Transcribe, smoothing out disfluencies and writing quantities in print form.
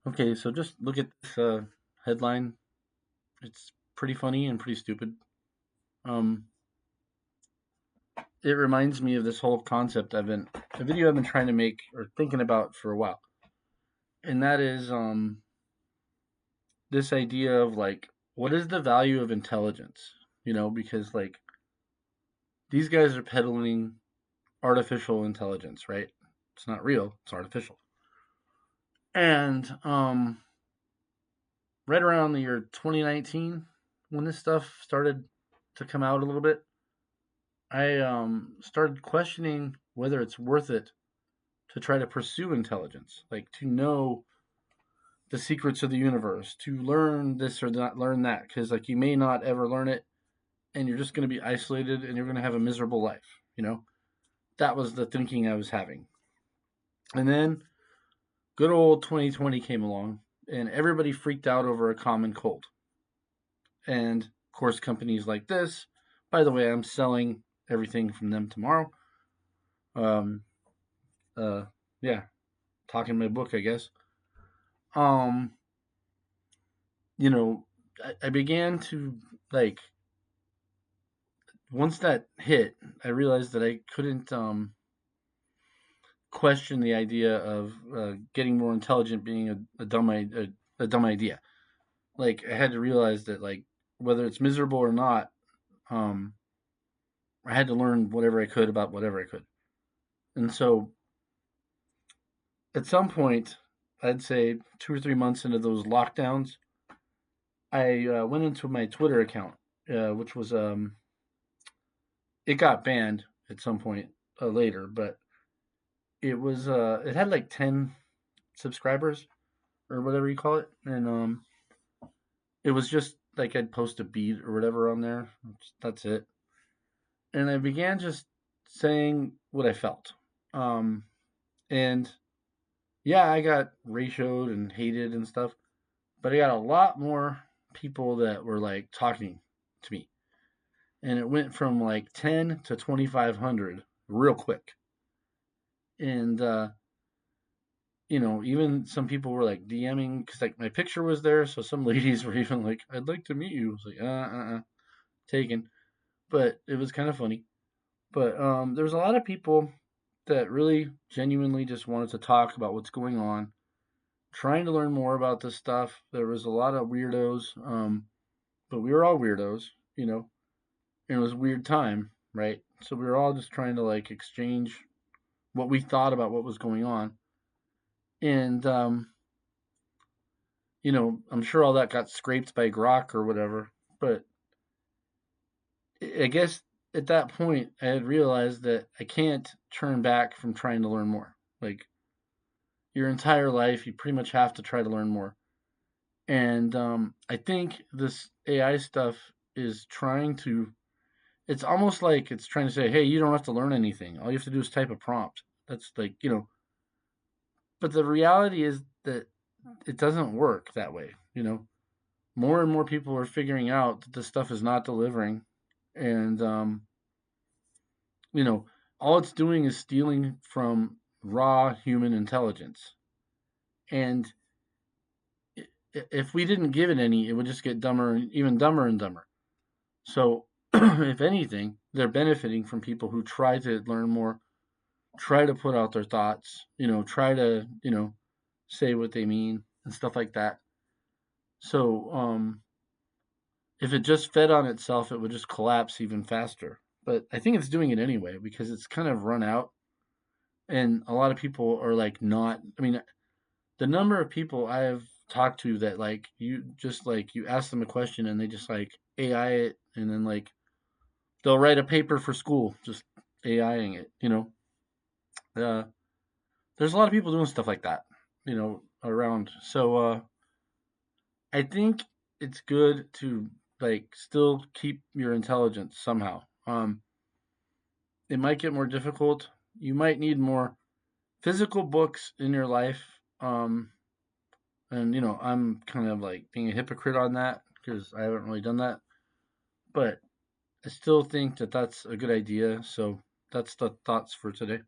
Okay, so just look at this headline. It's pretty funny and pretty stupid. Um, it reminds me of this whole concept a video I've been trying to make or thinking about for a while, and that is this idea of like, what is the value of intelligence? Because like these guys are peddling artificial intelligence, right? It's not real; it's artificial. And right around the year 2019, when this stuff started to come out a little bit, I started questioning whether it's worth it to try to pursue intelligence, like to know the secrets of the universe, to learn this or not learn that, because like you may not ever learn it, and you're just going to be isolated, and you're going to have a miserable life. That was the thinking I was having. And then good old 2020 came along, and everybody freaked out over a common cold. And of course, companies like this. By the way, I'm selling everything from them tomorrow. Um, uh, yeah, talking my book, I guess. Um, you know, I began to like once that hit, I realized that I couldn't question the idea of getting more intelligent being a dumb idea. Like I had to realize that like whether it's miserable or not, um, I had to learn whatever I could about whatever I could. And so at some point, I'd say 2 or 3 months into those lockdowns, I went into my Twitter account, which was it got banned at some point later, but it had like 10 subscribers or whatever you call it, and it was just like I'd post a beat or whatever on there. That's it, and I began just saying what I felt, um, and yeah, I got ratioed and hated and stuff, but I got a lot more people that were like talking to me, and it went from like 10 to 2,500 real quick, and even some people were like DMing because like my picture was there, so some ladies were even like, "I'd like to meet you." I was like, taken, but it was kind of funny. But there was a lot of people that really genuinely just wanted to talk about what's going on, trying to learn more about this stuff. There was a lot of weirdos, but we were all weirdos, and it was a weird time, right? So we were all just trying to like exchange what we thought about what was going on, and I'm sure all that got scraped by Grok or whatever. But I guess at that point, I had realized that I can't turn back from trying to learn more. Like your entire life, you pretty much have to try to learn more. And I think this AI stuff is trying to. It's almost like it's trying to say, "Hey, you don't have to learn anything. All you have to do is type a prompt." That's like But the reality is that it doesn't work that way. More and more people are figuring out that this stuff is not delivering, and you know, all it's doing is stealing from raw human intelligence. And if we didn't give it any, it would just get dumber, even dumber and dumber. So, if anything, they're benefiting from people who try to learn more, try to put out their thoughts, try to, say what they mean and stuff like that. So, if it just fed on itself, it would just collapse even faster. But I think it's doing it anyway because it's kind of run out, and a lot of people are like not. I mean, the number of people I have talked to that like you ask them a question and they just like AI it, and then like they'll write a paper for school just AIing it. Uh, there's a lot of people doing stuff like that. Around. So I think it's good to like still keep your intelligence somehow. It might get more difficult. You might need more physical books in your life. And I'm kind of like being a hypocrite on that because I haven't really done that. But I still think that that's a good idea. So that's the thoughts for today.